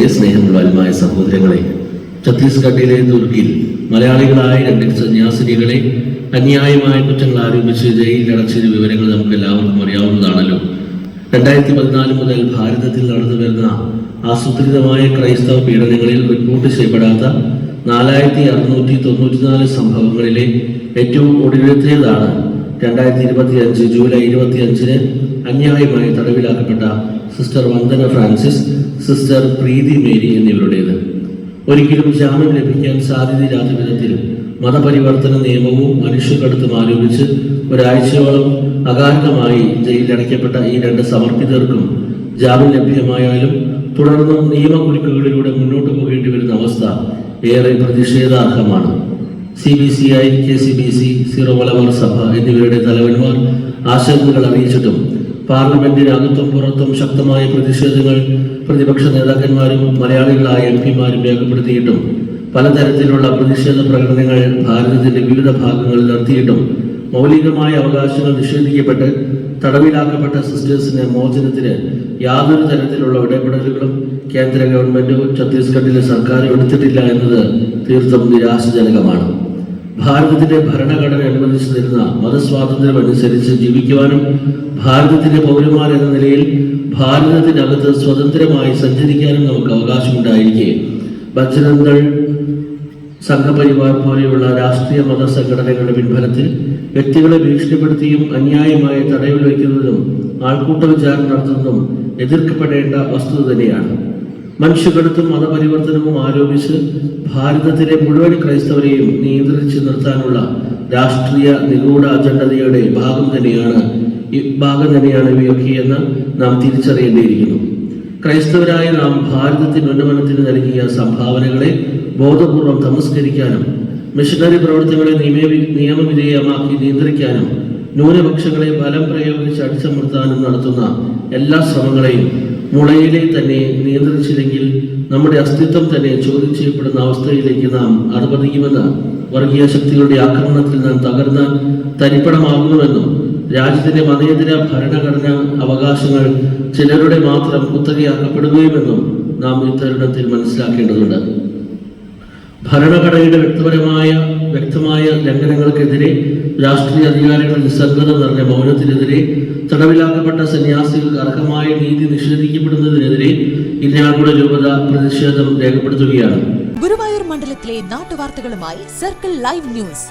ഏറെ സ്നേഹമുള്ള സഹോദരങ്ങളെ, ഛത്തീസ്ഗഡിലെ ദുർഗിൽ മലയാളികളായ 2 സന്യാസിനികളെ അന്യായമായ കുറ്റങ്ങൾ ആരോപിച്ച് ജയിലിൽ അടച്ചതിന്റെ വിവരങ്ങൾ നമുക്ക് എല്ലാവർക്കും അറിയാവുന്നതാണല്ലോ. 2014 മുതൽ ഭാരതത്തിൽ നടന്നു വരുന്ന ആസൂത്രിതമായ ക്രൈസ്തവ പീഡനങ്ങളിൽ റിപ്പോർട്ട് ചെയ്യപ്പെടാത്ത 4694 സംഭവങ്ങളിലെ ഏറ്റവും ഒടുവിലത്തേതാണ് 2025 ജൂലൈ 25-ന് അന്യായമായി തടവിലാക്കപ്പെട്ട സിസ്റ്റർ വന്ദന ഫ്രാൻസിസ്, സിസ്റ്റർ പ്രീതി മേരി എന്നിവരുടേത്. ഒരിക്കലും ജാമ്യം ലഭിക്കാൻ സാധ്യതയില്ലാത്ത വിധത്തിൽ മതപരിവർത്തന നിയമവും മനുഷ്യക്കടത്തും ആരോപിച്ച് ഒരാഴ്ചയോളം അകാരണമായി ജയിലിലടയ്ക്കപ്പെട്ട ഈ 2 സമർപ്പിതർക്കും ജാമ്യം ലഭ്യമായാലും തുടർന്നും നിയമകുരുക്കുകളിലൂടെ മുന്നോട്ട് പോകേണ്ടി വരുന്ന അവസ്ഥ ഏറെ പ്രതിഷേധാർഹമാണ്. CBCI, KCBC, സീറോ മലബാർ സഭ എന്നിവരുടെ തലവന്മാർ ആശങ്കകൾ അറിയിച്ചിട്ടും പാർലമെന്റിനകത്തും പുറത്തും ശക്തമായ പ്രതിഷേധങ്ങൾ പ്രതിപക്ഷ നേതാക്കന്മാരും മലയാളികളായ MP-മാരും രേഖപ്പെടുത്തിയിട്ടും പലതരത്തിലുള്ള പ്രതിഷേധ പ്രകടനങ്ങൾ ഭാരതത്തിന്റെ വിവിധ ഭാഗങ്ങളിൽ നടത്തിയിട്ടും മൗലികമായ അവകാശങ്ങൾ നിഷേധിക്കപ്പെട്ട് തടവിലാക്കപ്പെട്ട സിസ്റ്റേഴ്സിന് മോചനത്തിന് യാതൊരു തരത്തിലുള്ള ഇടപെടലുകളും കേന്ദ്ര ഗവൺമെന്റോ ഛത്തീസ്ഗഡിലെ സർക്കാരോ എടുത്തിട്ടില്ല എന്നത് തീർത്തും നിരാശാജനകമാണ്. ഭാരതത്തിന്റെ ഭരണഘടന അനുവദിച്ചു തരുന്ന മതസ്വാതന്ത്ര്യം അനുസരിച്ച് ജീവിക്കുവാനും ഭാരതത്തിന്റെ പൗരന്മാർ എന്ന നിലയിൽ ഭാരതത്തിനകത്ത് സ്വതന്ത്രമായി സഞ്ചരിക്കാനും നമുക്ക് അവകാശമുണ്ടായിരിക്കെ ബജ്രംഗൾ സംഘപരിവാർ പോലെയുള്ള രാഷ്ട്രീയ മത സംഘടനകളുടെ പിൻബലത്തിൽ വ്യക്തികളെ ഭീഷണിപ്പെടുത്തിയും അന്യായമായി തടവിൽ വയ്ക്കുന്നതും ആൾക്കൂട്ട വിചാരണ നടത്തുന്നതും എതിർക്കപ്പെടേണ്ട വസ്തുത തന്നെയാണ്. മനുഷ്യക്കടത്തും മതപരിവർത്തനവും ആരോപിച്ച് ഭാരതത്തിലെ മുഴുവൻ ക്രൈസ്തവരെയും നിയന്ത്രിച്ചു നിർത്താനുള്ള രാഷ്ട്രീയ നിഗൂഢ അജണ്ടതയുടെ ഭാഗം തന്നെയാണ് ഇവയൊക്കെയെന്ന് നാം തിരിച്ചറിയേണ്ടിയിരിക്കുന്നു. ക്രൈസ്തവരായ നാം ഭാരതത്തിന്റെ ഉന്നമനത്തിന് നൽകിയ സംഭാവനകളെ ബോധപൂർവം തമസ്കരിക്കാനും മിഷണറി പ്രവർത്തനങ്ങളെ നിയമവിധേയമാക്കി നിയന്ത്രിക്കാനും ന്യൂനപക്ഷങ്ങളെ ബലം പ്രയോഗിച്ച് അടിച്ചമർത്താനും നടത്തുന്ന എല്ലാ ശ്രമങ്ങളെയും മുളയിലെ തന്നെ നിയന്ത്രിച്ചില്ലെങ്കിൽ നമ്മുടെ അസ്തിത്വം തന്നെ ചോദ്യം ചെയ്യപ്പെടുന്ന അവസ്ഥയിലേക്ക് നാം അധപതിക്കുമെന്ന്, വർഗീയ ശക്തികളുടെ ആക്രമണത്തിൽ നാം തകർന്ന് തരിപ്പണമാകുന്നുവെന്നും രാജ്യത്തിന്റെ മതേതര ഭരണഘടന അവകാശങ്ങൾ ചിലരുടെ മാത്രം കുത്തകയാക്കപ്പെടുകയുമെന്നും നാം ഈ തരുണത്തിൽ മനസ്സിലാക്കേണ്ടതുണ്ട്. ഭരണഘടനയുടെ വ്യക്തമായ ലംഘനങ്ങൾക്കെതിരെ, രാഷ്ട്രീയ അധികാരികളുടെ നിസ്സംഗത നിറഞ്ഞ മൗനത്തിനെതിരെ, തടവിലാക്കപ്പെട്ട സന്യാസികൾക്ക് അർഹമായ നീതി നിഷേധിക്കപ്പെടുന്നതിനെതിരെ ഇരിഞ്ഞാലക്കുട രൂപത പ്രതിഷേധം രേഖപ്പെടുത്തുകയാണ്. ഗുരുവായൂർ മണ്ഡലത്തിലെ നാട്ടുവാർത്തകളുമായി സർക്കിൾ ലൈവ് ന്യൂസ്.